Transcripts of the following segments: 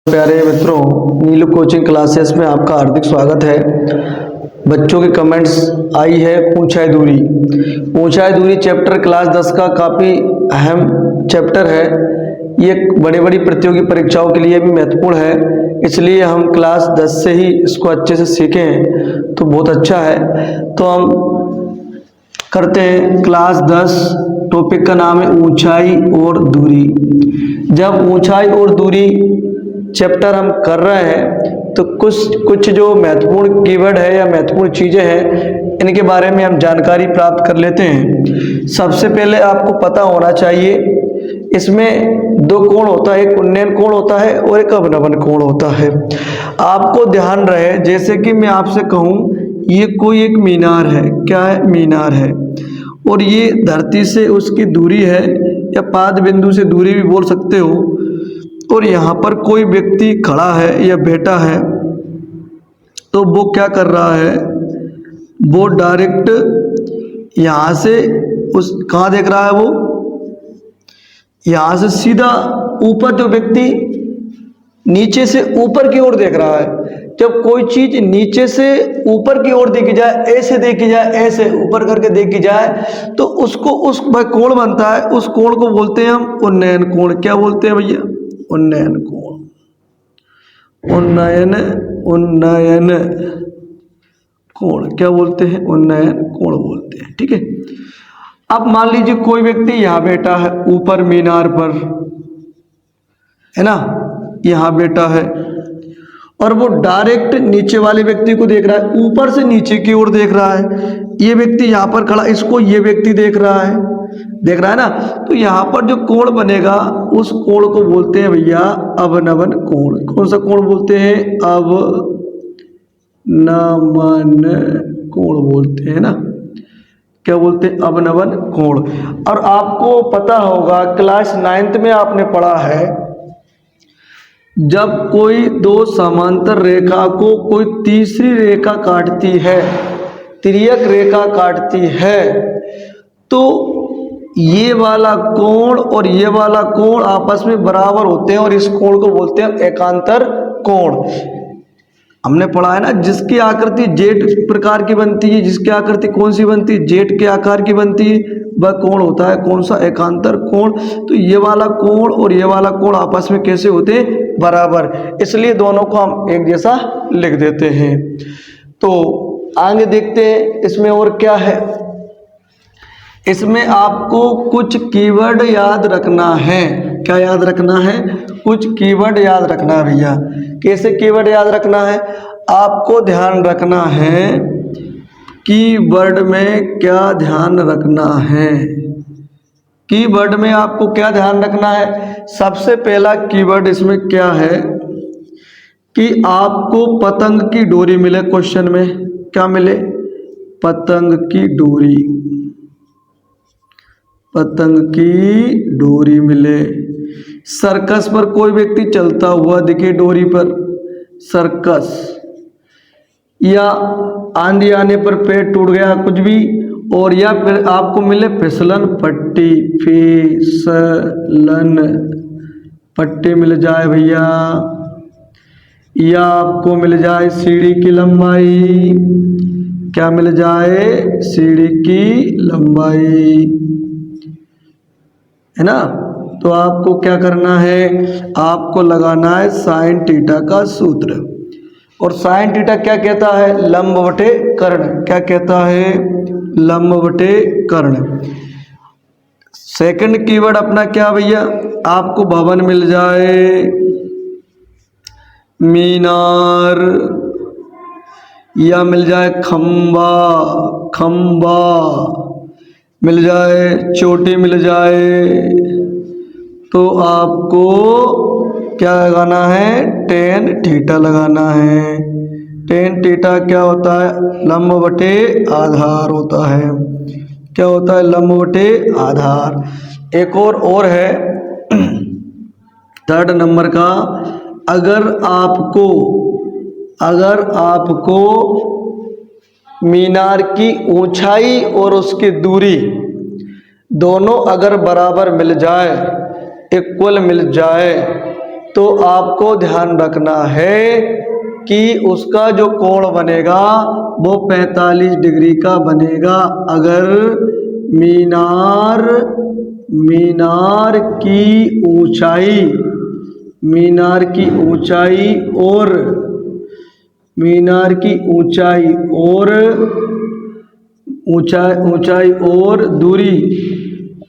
प्यारे मित्रों, नीलू coaching classes में आपका हार्दिक स्वागत है। बच्चों के कमेंट्स आई है ऊंचाई दूरी। ऊंचाई दूरी चैप्टर क्लास 10 का काफ़ी अहम चैप्टर है। ये बड़ी बड़ी प्रतियोगी परीक्षाओं के लिए भी महत्वपूर्ण है, इसलिए हम क्लास 10 से ही इसको अच्छे से सीखें तो बहुत अच्छा है। तो हम करते हैं क्लास 10। टॉपिक का नाम है ऊंचाई और दूरी। जब ऊंचाई और दूरी चैप्टर हम कर रहे हैं तो कुछ जो महत्वपूर्ण कीवर्ड है या महत्वपूर्ण चीज़ें हैं, इनके बारे में हम जानकारी प्राप्त कर लेते हैं। सबसे पहले आपको पता होना चाहिए, इसमें दो कोण होता है, एक उन्नयन कोण होता है और एक अवनमन कोण होता है। आपको ध्यान रहे, जैसे कि मैं आपसे कहूँ ये कोई एक मीनार है, क्या है? मीनार है, और ये धरती से उसकी दूरी है या पाद बिंदु से दूरी भी बोल सकते हो। और यहाँ पर कोई व्यक्ति खड़ा है या बैठा है, तो वो क्या कर रहा है? वो डायरेक्ट यहाँ से उस कहाँ देख रहा है? वो यहाँ से सीधा ऊपर, जो व्यक्ति नीचे से ऊपर की ओर देख रहा है। जब कोई चीज नीचे से ऊपर की ओर देखी जाए, ऐसे देखी जाए, ऐसे ऊपर करके देखी जाए, तो उसको उस कोण बनता है। उस कोण को बोलते हैं हम उन्नयन कोण। क्या बोलते हैं भैया? उन्नयन कोण। उन्नयन कोण क्या बोलते हैं? उन्नयन कोण बोलते हैं। ठीक है। अब मान लीजिए कोई व्यक्ति यहाँ बैठा है ऊपर मीनार पर, है ना, यहाँ बैठा है और वो डायरेक्ट नीचे वाले व्यक्ति को देख रहा है, ऊपर से नीचे की ओर देख रहा है। ये व्यक्ति यहाँ पर खड़ा, इसको ये व्यक्ति देख रहा है ना। तो यहाँ पर जो कोण बनेगा उस कोण को बोलते हैं भैया अवनमन कोण। कौन सा कोण बोलते हैं? अवनमन कोण बोलते हैं ना। क्या बोलते हैं? अवनमन कोण। और आपको पता होगा क्लास 9th में आपने पढ़ा है, जब कोई दो समांतर रेखा को कोई तीसरी रेखा काटती है, तिर्यक रेखा काटती है, तो ये वाला कोण और ये वाला कोण आपस में बराबर होते हैं और इस कोण को बोलते हैं एकांतर कोण। हमने पढ़ा है ना, जिसकी आकृति जेट प्रकार की बनती है, जिसकी आकृति कौन सी बनती है? जेट के आकार की बनती है, वह कोण होता है कौन सा? एकांतर कोण। तो ये वाला कोण और ये वाला कोण आपस में कैसे होते हैं? बराबर। इसलिए दोनों को हम एक जैसा लिख देते हैं। तो आगे देखते हैं इसमें और क्या है। इसमें आपको कुछ कीवर्ड याद रखना है। क्या याद रखना है? कुछ कीवर्ड याद रखना है भैया। कैसे कीवर्ड याद रखना है? आपको ध्यान रखना है कीवर्ड में क्या ध्यान रखना है। कीवर्ड में आपको क्या ध्यान रखना है? सबसे पहला कीवर्ड इसमें क्या है कि आपको पतंग की डोरी मिले। क्वेश्चन में क्या मिले? पतंग की डोरी। पतंग की डोरी मिले। सर्कस पर कोई व्यक्ति चलता हुआ दिखे डोरी पर, सर्कस। या आंधी आने पर पेड़ टूट गया, कुछ भी। और या फिर आपको मिले फिसलन पट्टी। फिसलन पट्टी मिल जाए भैया। या आपको मिल जाए सीढ़ी की लंबाई। क्या मिल जाए? सीढ़ी की लंबाई, है ना। तो आपको क्या करना है? आपको लगाना है साइन थीटा का सूत्र। और साइन थीटा क्या कहता है? लंब बटे कर्ण। क्या कहता है? लंब बटे कर्ण। सेकंड कीवर्ड अपना क्या भैया? आपको भवन मिल जाए, मीनार, या मिल जाए खंबा, खंबा मिल जाए, चोटी मिल जाए, तो आपको क्या लगाना है? टेन थीटा लगाना है। टेन थीटा क्या होता है? लंब बटे आधार होता है। क्या होता है? लंब बटे आधार। एक और है 3rd नंबर का। अगर आपको मीनार की ऊंचाई और उसकी दूरी दोनों अगर बराबर मिल जाए, इक्वल मिल जाए, तो आपको ध्यान रखना है कि उसका जो कोण बनेगा वो 45 डिग्री का बनेगा अगर मीनार की ऊंचाई और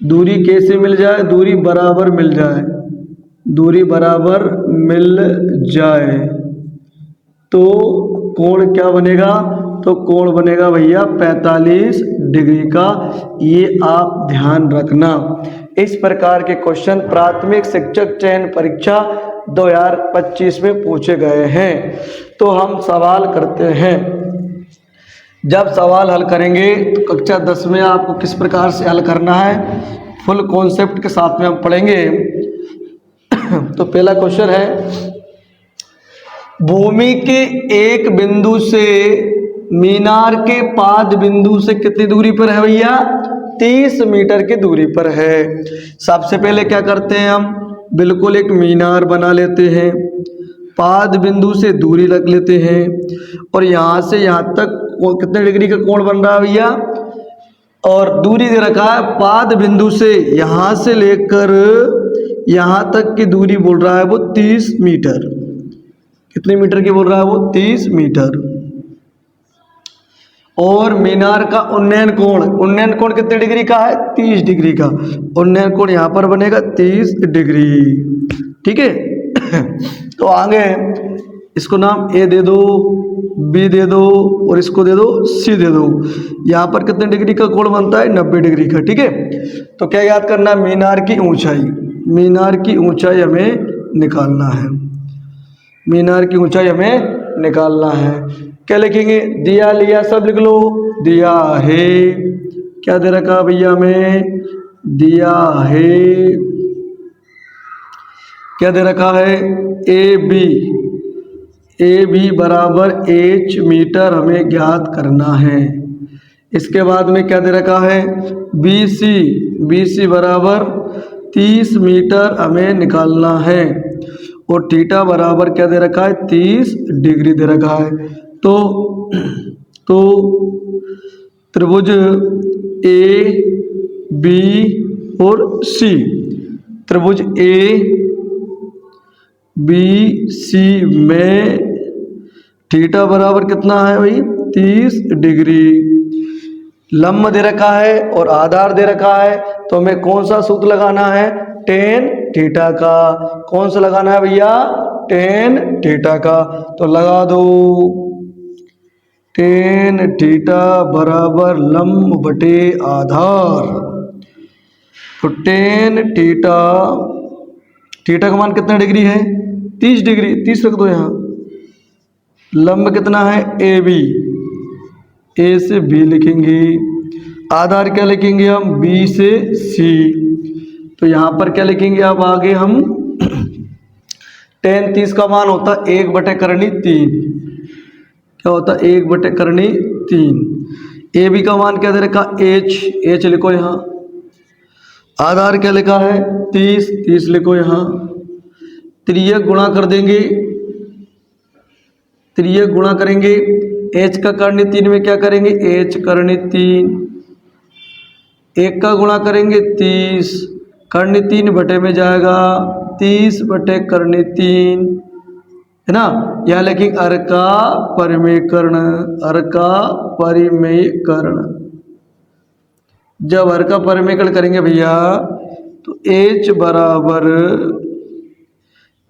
दूरी कैसे मिल जाए, दूरी बराबर मिल जाए तो कोण क्या बनेगा, तो कोण बनेगा भैया 45 डिग्री का। ये आप ध्यान रखना। इस प्रकार के क्वेश्चन प्राथमिक शिक्षक चयन परीक्षा 2025 में पूछे गए हैं। तो हम सवाल करते हैं। जब सवाल हल करेंगे तो कक्षा 10 में आपको किस प्रकार से हल करना है फुल कॉन्सेप्ट के साथ में हम पढ़ेंगे। तो पहला क्वेश्चन है, भूमि के एक बिंदु से मीनार के पाद बिंदु से कितनी दूरी पर है भैया, 30 मीटर की दूरी पर है। सबसे पहले क्या करते हैं, हम बिल्कुल एक मीनार बना लेते हैं, पाद बिंदु से दूरी रख लेते हैं और यहाँ से यहाँ तक कितने डिग्री का कोण बन रहा है भैया, और दूरी दे रखा है पाद बिंदु से यहाँ से लेकर यहाँ तक की दूरी बोल रहा है वो 30 मीटर। कितने मीटर की बोल रहा है वो, 30 मीटर। और मीनार का उन्नयन कोण कितने डिग्री का है, 30 डिग्री का। उन्नयन कोण यहाँ पर बनेगा 30 डिग्री। ठीक है। तो आगे इसको नाम ए दे दो, बी दे दो और इसको दे दो सी दे दो। यहाँ पर कितने डिग्री का कोण बनता है, 90 डिग्री का। ठीक है। तो क्या याद करना, मीनार की ऊंचाई हमें निकालना है। मीनार की ऊंचाई हमें निकालना है। क्या लिखेंगे, दिया लिया सब लिख लो। दिया है, क्या दे रखा भैया हमें, दिया है, क्या दे रखा है, ए बी बराबर h मीटर हमें ज्ञात करना है। इसके बाद में क्या दे रखा है, बी सी बराबर 30 मीटर हमें निकालना है और थीटा बराबर क्या दे रखा है, 30 डिग्री दे रखा है। तो त्रिभुज ए बी और सी, त्रिभुज ए बी सी में थीटा बराबर कितना है भाई, 30 डिग्री। लंब दे रखा है और आधार दे रखा है, तो हमें कौन सा सूत्र लगाना है, tan थीटा का। कौन सा लगाना है भैया, tan थीटा का। तो लगा दो, tan थीटा बराबर लंब बटे आधार। तो tan थीटा का मान कितना डिग्री है, 30 डिग्री। 30 रख दो यहाँ। लंब कितना है, ए बी, ए से बी लिखेंगे। आधार क्या लिखेंगे हम, बी से सी। तो यहाँ पर क्या लिखेंगे अब आगे हम, tan 30 का मान होता है 1/3। क्या होता है, 1/3। ए बी का मान क्या दे रखा, एच लिखो यहाँ। आधार क्या लिखा है, 30 लिखो यहाँ। त्रियक गुणा कर देंगे, त्रियक गुणा करेंगे। h का कर्ण 3 में क्या करेंगे, h कर्ण 3। 1 का गुणा करेंगे 30, कर्ण 3 बटे में जाएगा 30 बटे कर्ण 3, है ना। यहाँ लिखेंगे अर् का परिमेयकर्ण, जब अर् का परिमेयकरण करेंगे भैया तो h बराबर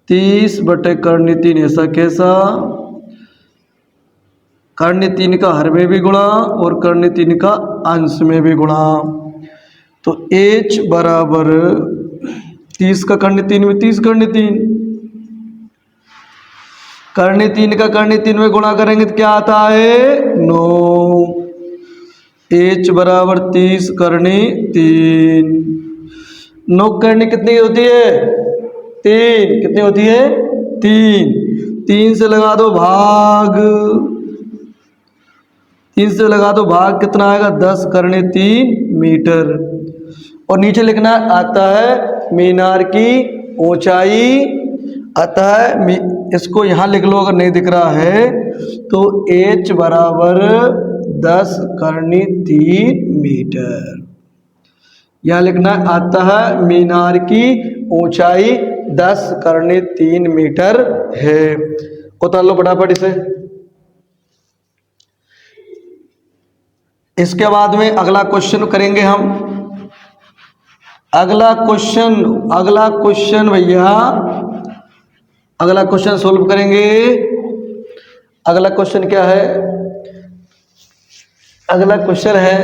30 बटे कर्ण 3। ऐसा कैसा, कर्ण 3 का हर में भी गुणा और कर्ण 3 का अंश में भी गुणा। तो h बराबर 30 का कर्ण 3 में 30 कर्ण 3, कर्ण 3 का कर्ण 3 में गुणा करेंगे तो क्या आता है, 9। h बराबर 30 कर्ण 3। 9 कर्ण कितनी होती है, 3। कितनी होती है, 3 से लगा दो भाग, 3 से लगा दो भाग, कितना आएगा, 10 कर्ण 3 मीटर। और नीचे लिखना आता है मीनार की ऊंचाई अतः इसको यहाँ लिख लो अगर नहीं दिख रहा है तो h बराबर 10 करनी 3 मीटर। यहाँ लिखना है अतः मीनार की ऊंचाई 10 करनी 3 मीटर है। उतार लो फटाफट इसे। इसके बाद में अगला क्वेश्चन करेंगे हम। अगला क्वेश्चन भैया, अगला क्वेश्चन सोल्व करेंगे। अगला क्वेश्चन क्या है? अगला क्वेश्चन है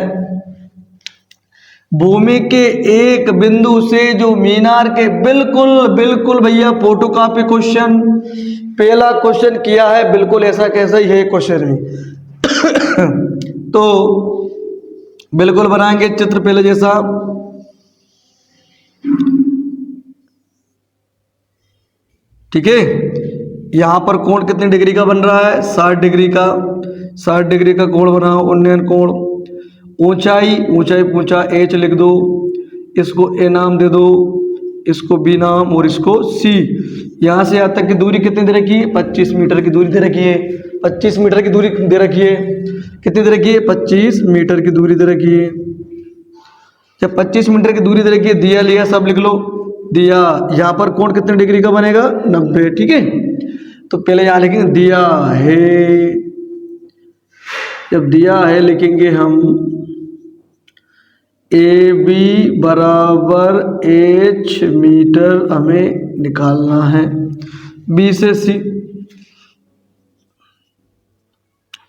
भूमि के एक बिंदु से जो मीनार के बिल्कुल भैया फोटोकॉपी क्वेश्चन, पहला क्वेश्चन किया है बिल्कुल ऐसा कैसा ही है क्वेश्चन है। तो बिल्कुल बनाएंगे चित्र पहले जैसा। ठीक है, यहां पर कोण कितने डिग्री का बन रहा है? 60 डिग्री का। 60 डिग्री का कोण बनाओ, उन्नयन कोण। ऊंचाई पूछा, h लिख दो, इसको a नाम दे दो, इसको b नाम और इसको c। यहां से यहां तक की दूरी कितनी दे रखी है? 25 मीटर की दूरी दे रखी है। 25 मीटर की दूरी दे रखी है। कितनी दे रखी है? 25 मीटर की दूरी दे रखी है। जब 25 मीटर की दूरी दे रखी है, दिया लिया सब लिख लो। दिया, यहाँ पर कोण कितने डिग्री का बनेगा? 90। ठीक है, तो पहले यहाँ लिखेंगे दिया है। जब दिया है लिखेंगे हम ए बी बराबर h मीटर हमें निकालना है। बी से सी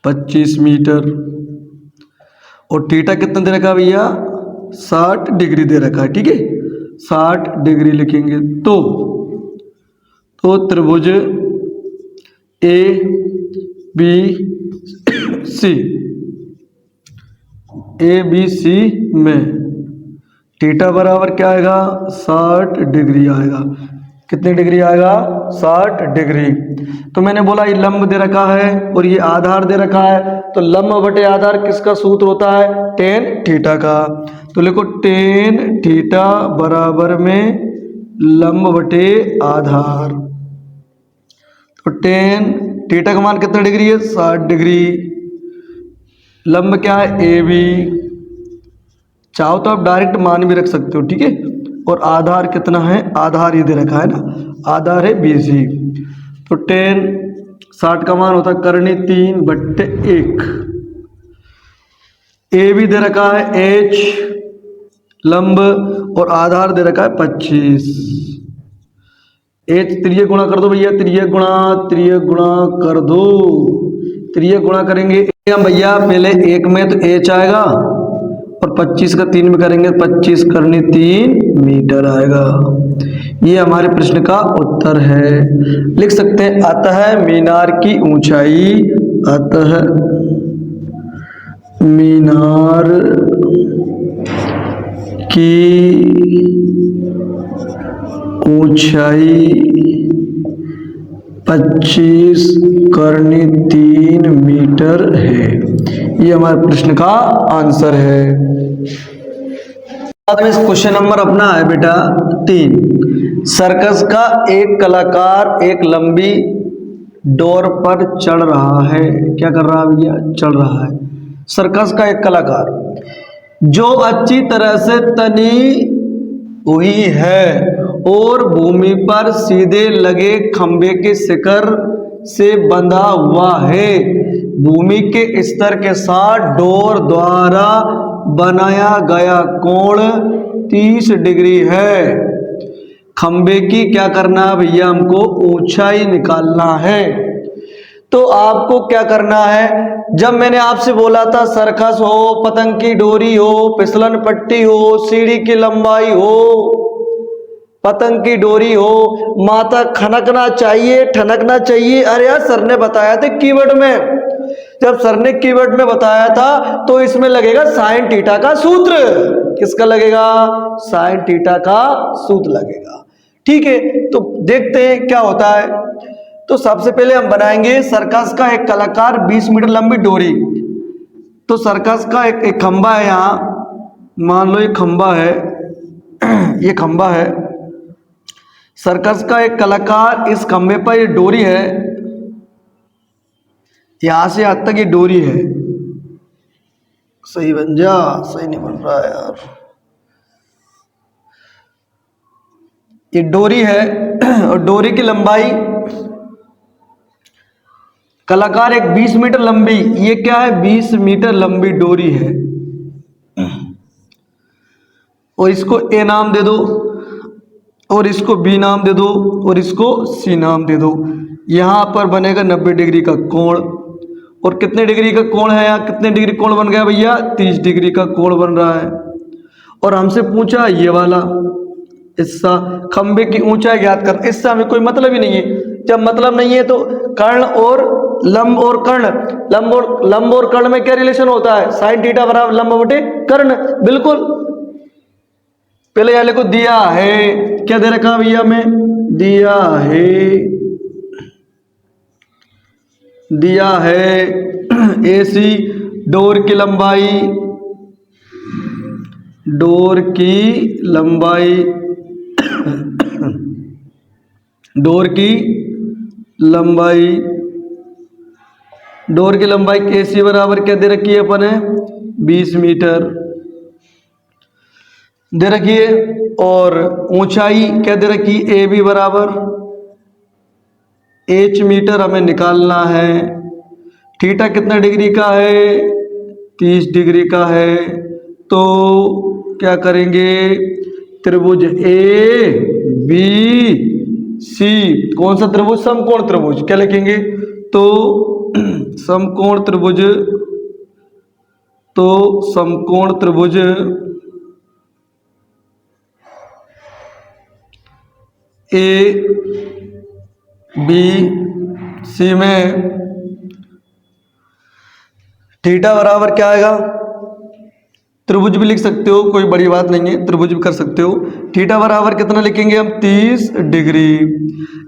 25 मीटर और थीटा कितना दे रखा भैया? 60 डिग्री दे रखा है। ठीक है, 60 डिग्री लिखेंगे। तो त्रिभुज ए बी सी में थीटा बराबर क्या आएगा? 60 डिग्री आएगा। कितनी डिग्री आएगा? 60 डिग्री। तो मैंने बोला ये लंब दे रखा है और ये आधार दे रखा है, तो लंब बटे आधार किसका सूत्र होता है? tan थीटा का। तो लिखो tan थीटा बराबर में लंब बटे आधार। तो tan थीटा का मान कितना डिग्री है? 60 डिग्री। लंब क्या है? A B. चाहो तो आप डायरेक्ट मान भी रख सकते हो। ठीक है, और आधार कितना है? आधार ये दे रखा है ना, आधार है BC। तो tan 60 का मान होता है करनी 3/1। ए भी दे रखा है H लंब और आधार दे रखा है 25। H त्रिय गुणा कर दो भैया, त्रिय गुणा कर दो। त्रिय गुणा करेंगे हम भैया, पहले 1 में तो H आएगा और 25 का 3 में करेंगे 25 करनी 3 मीटर आएगा। ये हमारे प्रश्न का उत्तर है। लिख सकते हैं अतः मीनार की ऊंचाई, अतः मीनार की ऊंचाई 25 करनी 3 मीटर है। ये हमारे प्रश्न का आंसर है। बाद में इस क्वेश्चन नंबर अपना है बेटा 3। सर्कस का एक कलाकार एक लंबी डोर पर चढ़ रहा है। क्या कर रहा है भैया? चढ़ रहा है। सर्कस का एक कलाकार जो अच्छी तरह से तनी हुई है और भूमि पर सीधे लगे खंबे के शिखर से बंधा हुआ है। भूमि के स्तर के साथ डोर द्वारा बनाया गया कोण 30 डिग्री है। खंबे की क्या करना है भैया? हमको ऊंचाई निकालना है। तो आपको क्या करना है? जब मैंने आपसे बोला था सर्कस हो, पतंग की डोरी हो, फिसलन पट्टी हो, सीढ़ी की लंबाई हो, पतंग की डोरी हो, माथा खनकना चाहिए, ठनकना चाहिए। अरे यार सर ने बताया था कीवर्ड में, जब सर ने कीवर्ड में बताया था तो इसमें लगेगा साइन थीटा का सूत्र। किसका लगेगा? साइन थीटा का सूत्र लगेगा। ठीक है, तो देखते हैं क्या होता है। तो सबसे पहले हम बनाएंगे सर्कस का एक कलाकार 20 मीटर लंबी डोरी। तो सर्कस का एक खंबा है, यहाँ मान लो ये खंबा है, ये खंबा है। सर्कस का एक कलाकार इस खंबे पर, ये डोरी है, यहां से आज तक ये डोरी है। सही बन जा, सही नहीं बन रहा यार। ये डोरी है और डोरी की लंबाई, कलाकार एक 20 मीटर लंबी, ये क्या है 20 मीटर लंबी डोरी है। और इसको ए नाम दे दो, और इसको बी नाम दे दो, और इसको सी नाम दे दो। यहां पर बनेगा 90 डिग्री का कोण। और कितने डिग्री का कोण है यहाँ, कितने डिग्री कोण बन गया भैया, 30 डिग्री का कोण बन रहा है। और हमसे पूछा ये वाला हिस्सा, खंबे की ऊंचाई ज्ञात कर। इससे हमें कोई मतलब ही नहीं है। जब मतलब नहीं है तो कर्ण और लंब और कर्ण, लंब और कर्ण में क्या रिलेशन होता है, साइन थीटा बराबर लंब बटे कर्ण। बिल्कुल, पहले वाले को दिया है, क्या दे रखा भैया में, दिया है एसी डोर की लंबाई एसी बराबर क्या दे रखी है अपन है, 20 मीटर दे रखी है। और ऊंचाई क्या दे रखी, ए बी बराबर h मीटर हमें निकालना है। थीटा कितना डिग्री का है, 30 डिग्री का है। तो क्या करेंगे, त्रिभुज ए बी सी, कौन सा त्रिभुज, समकोण त्रिभुज, क्या लिखेंगे, तो समकोण त्रिभुज ए बी सी में थीटा बराबर क्या आएगा, त्रिभुज भी लिख सकते हो, कोई बड़ी बात नहीं है, त्रिभुज भी कर सकते हो। थीटा बराबर कितना लिखेंगे हम, 30 डिग्री।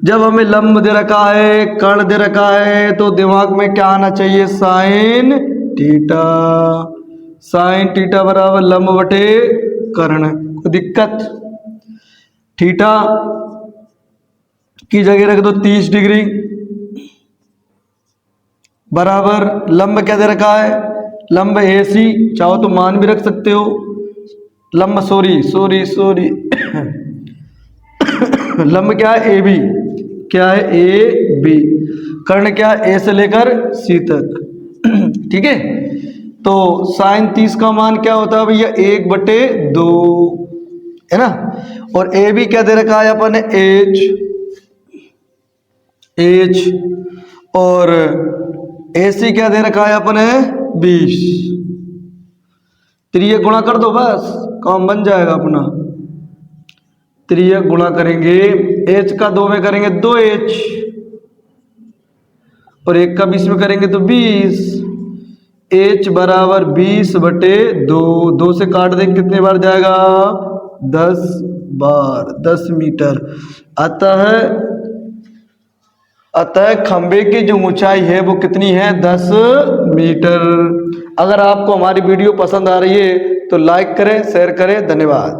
जब हमें लंब दे रखा है, कर्ण दे रखा है, तो दिमाग में क्या आना चाहिए, साइन थीटा बराबर लंब बटे कर्ण। कोई दिक्कत, थीटा की जगह रख दो 30 डिग्री बराबर लंब क्या दे रखा है, लंब AC, चाहो तो मान भी रख सकते हो, लंब सॉरी लंब क्या है, AB, क्या है AB, कर्ण क्या है, A से लेकर C तक। ठीक है, तो साइन 30 का मान क्या होता है भैया, 1/2 है ना। और AB क्या दे रखा है अपन ने, H, और AC क्या दे रखा है अपन ने, 20। त्रियक गुणा कर दो, बस काम बन जाएगा अपना। त्रियक गुणा करेंगे, H का 2 में करेंगे 2H, और 1 का 20 में करेंगे तो 20। H बराबर 20/2, 2 से काट देंगे कितने बार जाएगा, 10 बार, 10 मीटर। अतः खंबे की जो ऊंचाई है वो कितनी है, 10 मीटर। अगर आपको हमारी वीडियो पसंद आ रही है तो लाइक करें, शेयर करें। धन्यवाद।